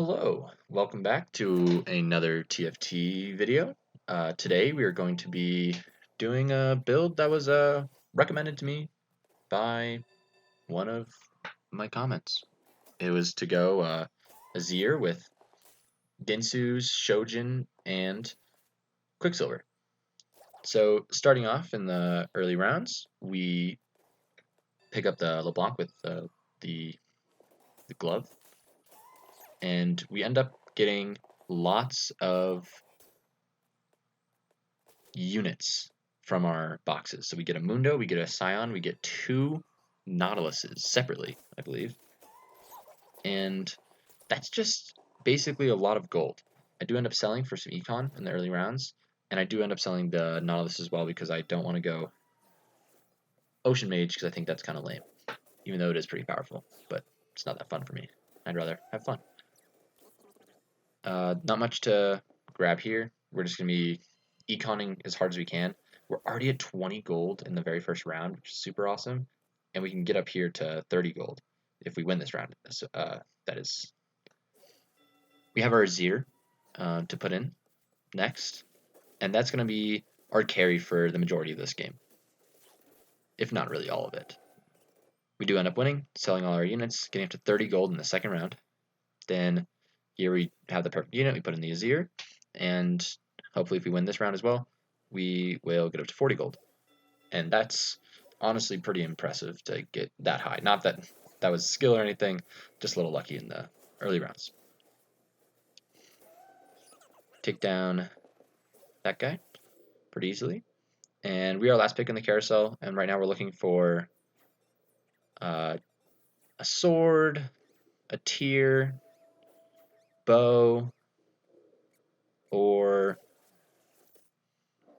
Hello, welcome back to another TFT video. Today we are going to be doing a build that was recommended to me by one of my comments. It was to go Azir with Ginsu's, Shojin, and Quicksilver. So starting off in the early rounds, we pick up the LeBlanc with the glove, and we end up getting lots of units from our boxes. So we get a Mundo, we get a Scion, we get two Nautiluses separately, I believe. And that's just basically a lot of gold. I do end up selling for some econ in the early rounds, and I do end up selling the Nautilus as well because I don't want to go Ocean Mage because I think that's kind of lame, even though it is pretty powerful, but it's not that fun for me. I'd rather have fun. Not much to grab here. We're just going to be econing as hard as we can. We're already at 20 gold in the very first round, which is super awesome. And we can get up here to 30 gold if we win this round. So, that is, we have our Azir to put in next. And that's going to be our carry for the majority of this game, if not really all of it. We do end up winning, selling all our units, getting up to 30 gold in the second round. Then here we have the perfect unit. We put in the Azir, and hopefully if we win this round as well, we will get up to 40 gold. And that's honestly pretty impressive to get that high. Not that that was skill or anything, just a little lucky in the early rounds. Take down that guy pretty easily. And we are last pick in the carousel, and right now we're looking for a sword, a tier, bow, or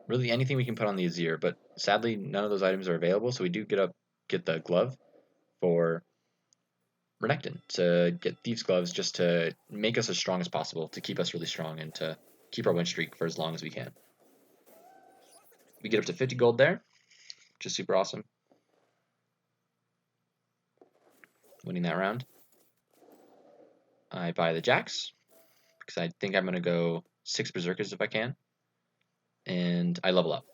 really anything we can put on the Azir, but sadly none of those items are available, so we do get the glove for Renekton to get Thieves' Gloves just to make us as strong as possible, to keep us really strong and to keep our win streak for as long as we can. We get up to 50 gold there, which is super awesome. Winning that round. I buy the Jacks, because I think I'm going to go 6 Berserkers if I can. And I level up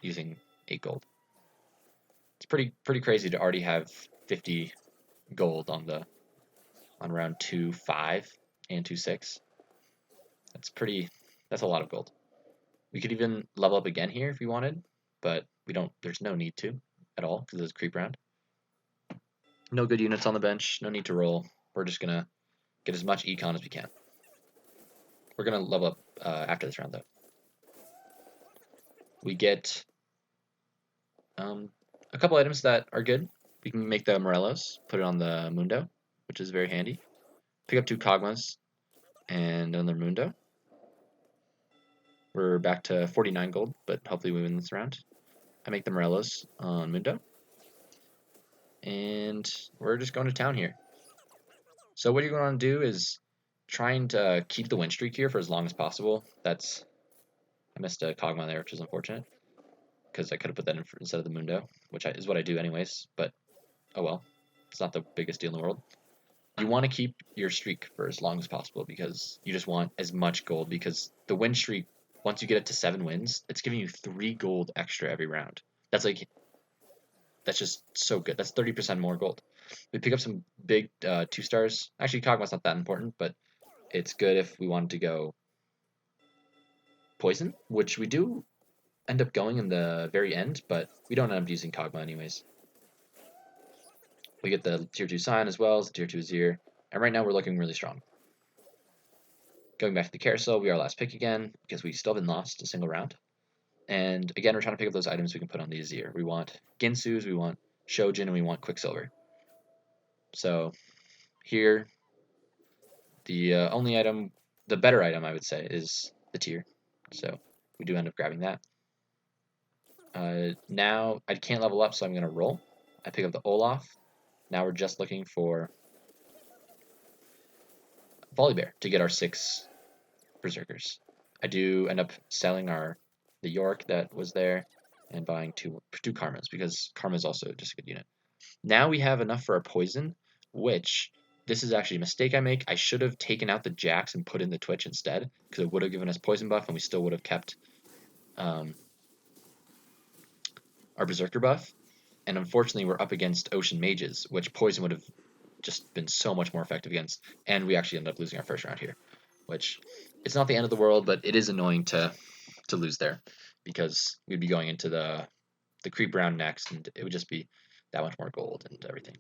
using 8 gold. It's pretty crazy to already have 50 gold on round 2-5 and 2-6. That's a lot of gold. We could even level up again here if we wanted, but we don't. There's no need to at all because it's a creep round. No good units on the bench. No need to roll. We're just gonna get as much econ as we can. We're gonna level up after this round though. We get a couple items that are good. We can make the Morelos, put it on the Mundo, which is very handy. Pick up 2 Kogmas and another Mundo. We're back to 49 gold, but hopefully we win this round. I make the Morelos on Mundo. And we're just going to town here. So what you're going to do is trying to keep the win streak here for as long as possible. I missed a Kog'Maw there, which is unfortunate, because I could have put that in instead of the Mundo, which is what I do anyways, but oh well. It's not the biggest deal in the world. You want to keep your streak for as long as possible because you just want as much gold, because the win streak, once you get it to 7 wins, it's giving you 3 gold extra every round. That's just so good. That's 30% more gold. We pick up some big 2 stars. Actually, Kog'Maw's not that important, but it's good if we wanted to go poison, which we do end up going in the very end, but we don't end up using Kog'Maw anyways. We get the tier 2 Scion as well as the tier 2 Azir, and right now we're looking really strong. Going back to the carousel, we are last pick again because we still haven't lost a single round. And again, we're trying to pick up those items we can put on the Azir. We want Ginsu's, we want Shojin, and we want Quicksilver. So here, the only item, the better item I would say, is the tier. So we do end up grabbing that. Now I can't level up, so I'm going to roll. I pick up the Olaf. Now we're just looking for Volibear to get our 6 Berserkers. I do end up selling the Yorick that was there and buying two Karmas, because Karma is also just a good unit. Now we have enough for our poison, which this is actually a mistake I make. I should have taken out the Jax and put in the Twitch instead, because it would have given us poison buff and we still would have kept our Berserker buff. And unfortunately, we're up against Ocean Mages, which poison would have just been so much more effective against. And we actually ended up losing our first round here, which it's not the end of the world, but it is annoying to lose there, because we'd be going into the creep round next, and it would just be that much more gold and everything.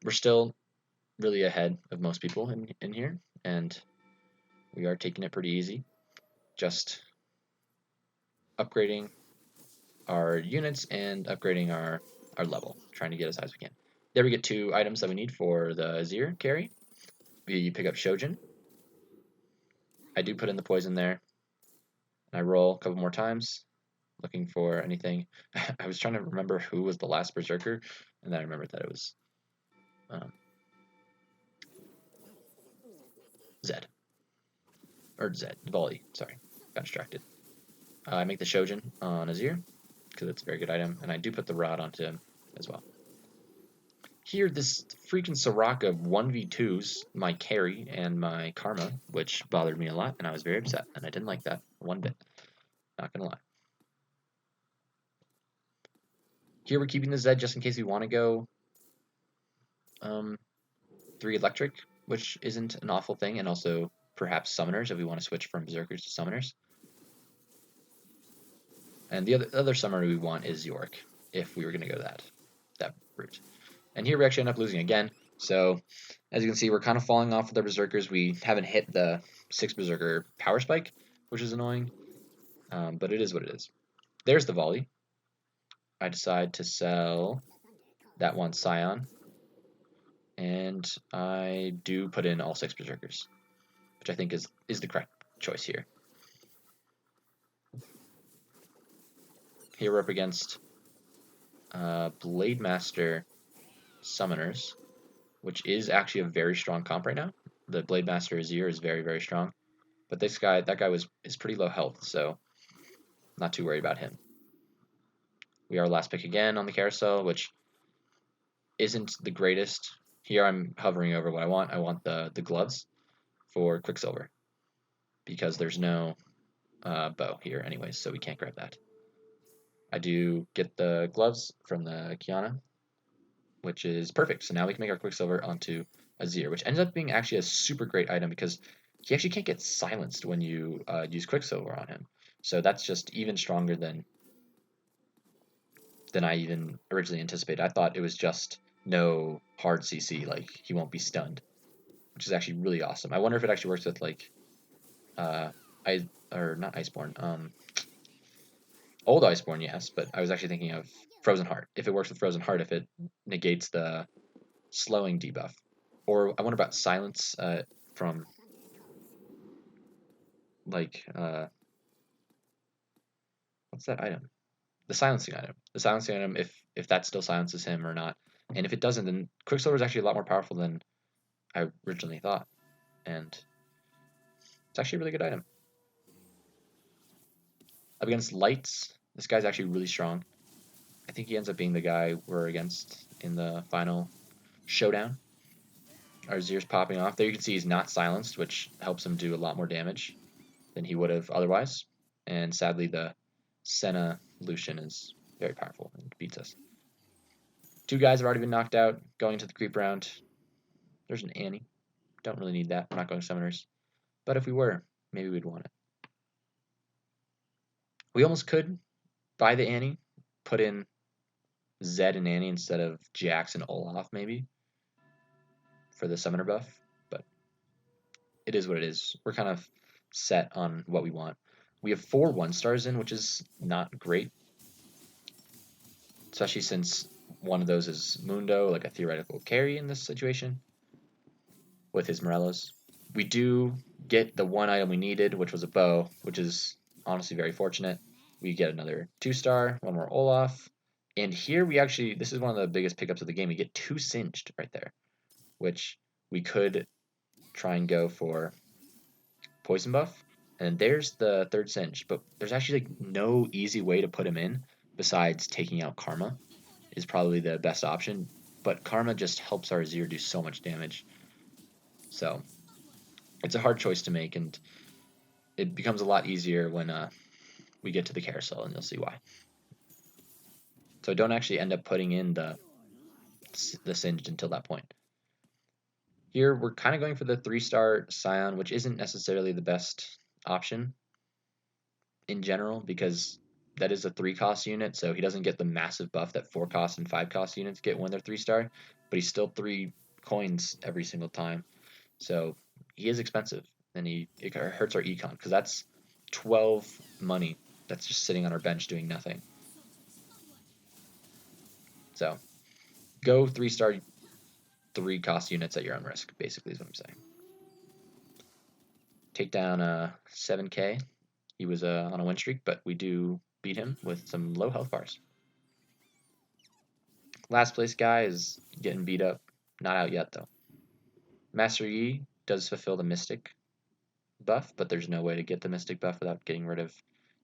We're still really ahead of most people in here, and we are taking it pretty easy, just upgrading our units and upgrading our level, trying to get as high as we can. There we get 2 items that we need for the Azir carry. We pick up Shojin. I do put in the poison there, and I roll a couple more times, looking for anything. I was trying to remember who was the last Berserker, and then I remembered that it was Zed. Or Zed, Volley, sorry, got distracted. I make the Shojin on Azir, because it's a very good item, and I do put the Rod onto him as well. Here, this freaking Soraka 1v2s my carry and my Karma, which bothered me a lot, and I was very upset, and I didn't like that one bit. Not gonna lie. Here we're keeping the Zed just in case we want to go 3 electric, which isn't an awful thing, and also perhaps summoners if we want to switch from berserkers to summoners. And the other summoner we want is Yorick, if we were going to go that route. And here we actually end up losing again. So as you can see, we're kind of falling off with our berserkers. We haven't hit the 6 berserker power spike, which is annoying, but it is what it is. There's the volley. I decide to sell that one Scion, and I do put in all 6 berserkers, which I think is the correct choice here. Here we're up against Blade Master Summoners, which is actually a very strong comp right now. The Blade Master Azir is very, very strong, but that guy is pretty low health, so not too worried about him. We are last pick again on the carousel, which isn't the greatest. Here I'm hovering over what I want. I want the gloves for Quicksilver, because there's no bow here anyways, so we can't grab that. I do get the gloves from the Kiana, which is perfect. So now we can make our Quicksilver onto Azir, which ends up being actually a super great item, because he actually can't get silenced when you use Quicksilver on him. So that's just even stronger than I even originally anticipated. I thought it was just no hard CC, like he won't be stunned, which is actually really awesome. I wonder if it actually works with like not Iceborne, old Iceborne, yes, but I was actually thinking of Frozen Heart. If it works with Frozen Heart, if it negates the slowing debuff. Or I wonder about silence from like what's that item? The silencing item. The silencing item, if that still silences him or not. And if it doesn't, then Quicksilver is actually a lot more powerful than I originally thought. And it's actually a really good item. Up against Lights, this guy's actually really strong. I think he ends up being the guy we're against in the final showdown. Our Azir's popping off. There you can see he's not silenced, which helps him do a lot more damage than he would have otherwise. And sadly, the Senna Lucian is very powerful and beats us. 2 guys have already been knocked out going into the creep round. There's an Annie. Don't really need that. We're not going summoners. But if we were, maybe we'd want it. We almost could buy the Annie, put in Zed and Annie instead of Jax and Olaf maybe for the summoner buff, but it is what it is. We're kind of set on what we want. We have 4 1-stars in, which is not great, especially since one of those is Mundo, like a theoretical carry in this situation with his Morellos. We do get the one item we needed, which was a bow, which is honestly very fortunate. We get another 2-star, one more Olaf, and here we actually, this is one of the biggest pickups of the game, we get 2 Singed right there, which we could try and go for poison buff. And there's the 3rd Singe, but there's actually like no easy way to put him in besides taking out Karma is probably the best option. but Karma just helps our Azir do so much damage. So it's a hard choice to make, and it becomes a lot easier when we get to the carousel, and you'll see why. So I don't actually end up putting in the Singed until that point. Here we're kind of going for the 3-star Scion, which isn't necessarily the best option in general because that is a 3-cost unit, so he doesn't get the massive buff that 4-cost and 5-cost units get when they're 3-star, but he's still 3 coins every single time. So he is expensive, and it hurts our econ because that's 12 money that's just sitting on our bench doing nothing. So go 3-star 3-cost units at your own risk, basically is what I'm saying. Take down 7k. He was on a win streak, but we do beat him with some low health bars. Last place guy is getting beat up. Not out yet, though. Master Yi does fulfill the Mystic buff, but there's no way to get the Mystic buff without getting rid of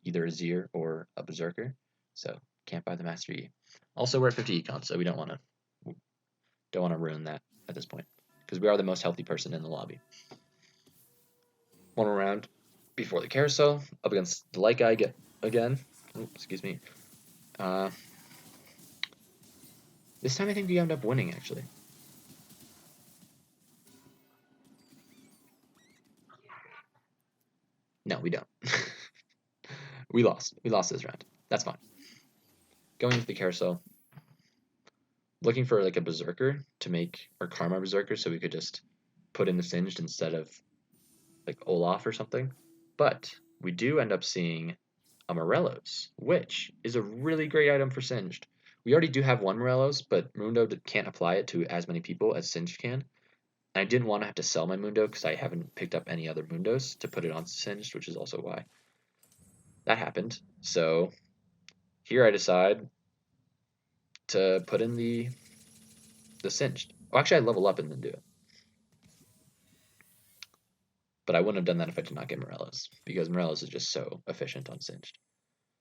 either a Azir or a Berserker. So can't buy the Master Yi. Also, we're at 50 econ, so we don't want to ruin that at this point because we are the most healthy person in the lobby. One more round before the carousel, up against the light guy again. Oh, excuse me. This time I think we end up winning, actually. No, we don't. We lost. We lost this round. That's fine. Going into the carousel, looking for like a Berserker to make our Karma Berserker so we could just put in the Singed instead of like Olaf or something. But we do end up seeing a Morello's, which is a really great item for Singed. We already do have one Morello's, but Mundo can't apply it to as many people as Singed can. And I didn't want to have to sell my Mundo because I haven't picked up any other Mundos to put it on Singed, which is also why that happened. So here I decide to put in the Singed. Well, actually, I level up and then do it. But I wouldn't have done that if I did not get Morello's, because Morello's is just so efficient on Singed.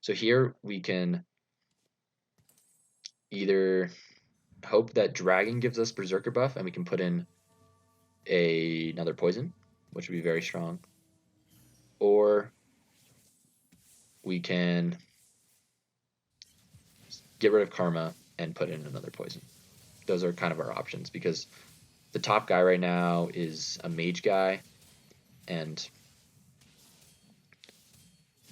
So here we can either hope that Dragon gives us Berserker buff and we can put in another poison, which would be very strong, or we can get rid of Karma and put in another poison. Those are kind of our options because the top guy right now is a mage guy, and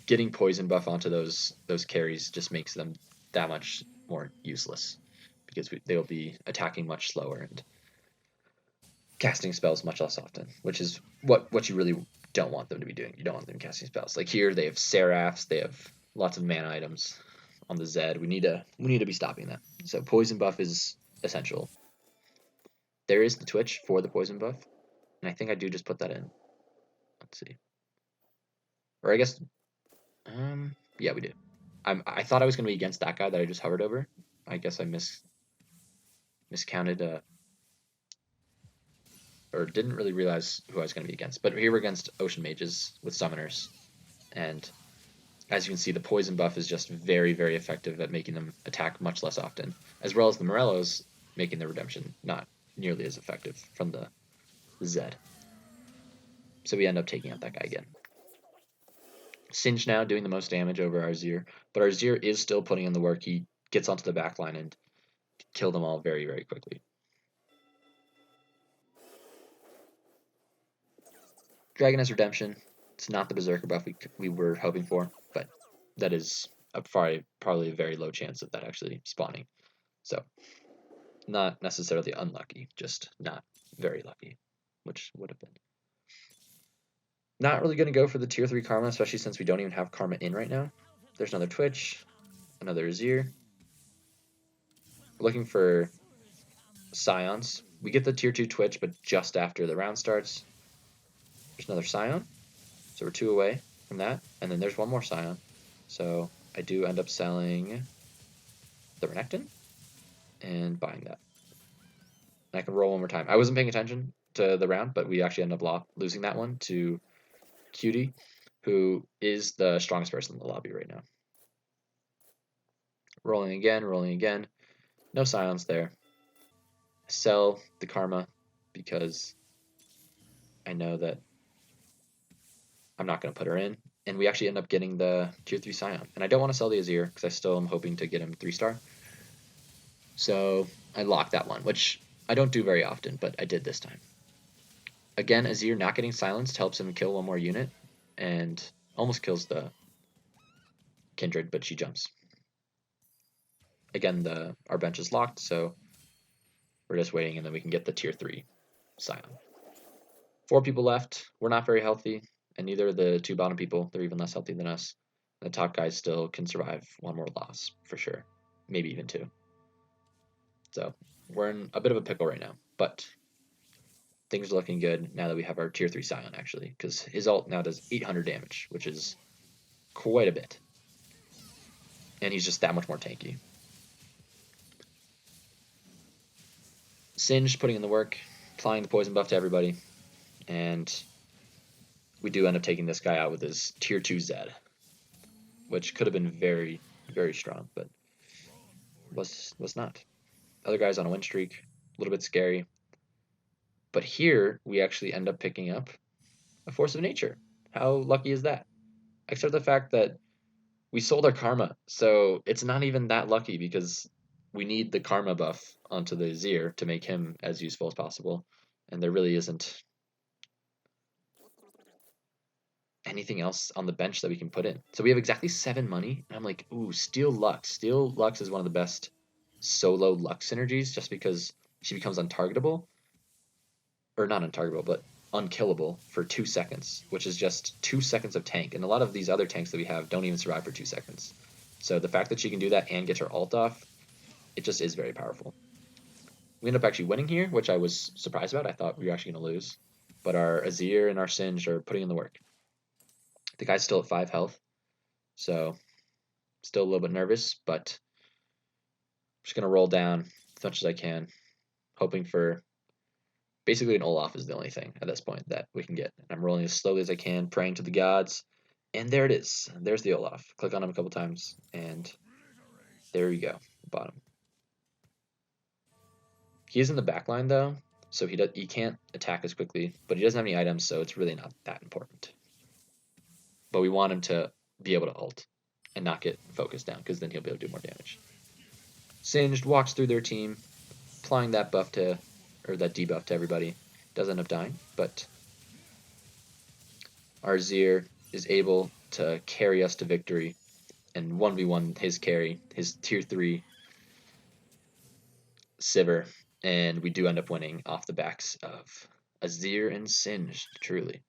getting poison buff onto those carries just makes them that much more useless because they'll be attacking much slower and casting spells much less often, which is what you really don't want them to be doing. You don't want them casting spells. Like here, they have Seraphs, they have lots of mana items on the Zed. We need to be stopping that. So poison buff is essential. There is the Twitch for the poison buff, and I think I do just put that in. Let's see. Or I guess, yeah, we did. I thought I was going to be against that guy that I just hovered over. I guess I miscounted, or didn't really realize who I was going to be against. But here we're against Ocean Mages with Summoners, and as you can see, the poison buff is just very, very effective at making them attack much less often, as well as the Morellos making the redemption not nearly as effective from the Zed. So we end up taking out that guy again. Singe now doing the most damage over our Azir, but our Azir is still putting in the work. He gets onto the back line and kill them all very, very quickly. Dragon has redemption. It's not the Berserker buff we were hoping for, but that is probably a very low chance of that actually spawning. So not necessarily unlucky, just not very lucky, which would have been. Not really going to go for the tier 3 Karma, especially since we don't even have Karma in right now. There's another Twitch, another Azir. We're looking for Scions. We get the tier 2 Twitch, but just after the round starts. There's another Scion, so we're 2 away from that. And then there's one more Scion. So I do end up selling the Renekton and buying that. And I can roll one more time. I wasn't paying attention to the round, but we actually end up losing that one to Cutie, who is the strongest person in the lobby right now. Rolling again, rolling again. No Scions there. sell the Karma because I know that I'm not going to put her in. And we actually end up getting the tier 3 Scion. And I don't want to sell the Azir because I still am hoping to get him 3-star. So I locked that one, which I don't do very often, but I did this time. Again, Azir not getting silenced helps him kill one more unit and almost kills the Kindred, but she jumps. Again, our bench is locked, so we're just waiting, and then we can get the tier 3 Scion. 4 people left. We're not very healthy, and neither are the 2 bottom people. They're even less healthy than us. The top guys still can survive one more loss, for sure. Maybe even 2. So we're in a bit of a pickle right now, but things are looking good now that we have our tier 3 Scion, actually, because his ult now does 800 damage, which is quite a bit. And he's just that much more tanky. Singed putting in the work, applying the poison buff to everybody, and we do end up taking this guy out with his tier 2 Zed, which could have been very, very strong, but was not. Other guys on a win streak, a little bit scary. But here we actually end up picking up a Force of Nature. How lucky is that? Except the fact that we sold our Karma, so it's not even that lucky because we need the Karma buff onto the Azir to make him as useful as possible, and there really isn't anything else on the bench that we can put in. So we have exactly 7 money, and I'm like, ooh, Steel Lux. Steel Lux is one of the best solo Lux synergies just because she becomes untargetable, or not untargetable, but unkillable for 2 seconds, which is just 2 seconds of tank. And a lot of these other tanks that we have don't even survive for 2 seconds. So the fact that she can do that and get her ult off, it just is very powerful. We end up actually winning here, which I was surprised about. I thought we were actually going to lose. But our Azir and our Singed are putting in the work. The guy's still at 5 health, so still a little bit nervous, but I'm just going to roll down as much as I can, hoping for basically an Olaf is the only thing at this point that we can get. I'm rolling as slowly as I can, praying to the gods, and there it is. There's the Olaf. Click on him a couple times, and there we go, bottom. He is in the back line though, so he can't attack as quickly, but he doesn't have any items, so it's really not that important. But we want him to be able to ult and not get focused down, because then he'll be able to do more damage. Singed walks through their team, applying that buff to, or that debuff to everybody. Does end up dying, but our Azir is able to carry us to victory and 1v1 his carry, his tier 3 Sivir, and we do end up winning off the backs of Azir and Singed, truly.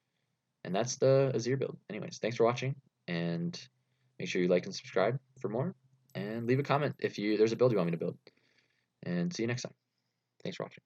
And that's the Azir build. Anyways, thanks for watching, and make sure you like and subscribe for more, and leave a comment if there's a build you want me to build. And see you next time. Thanks for watching.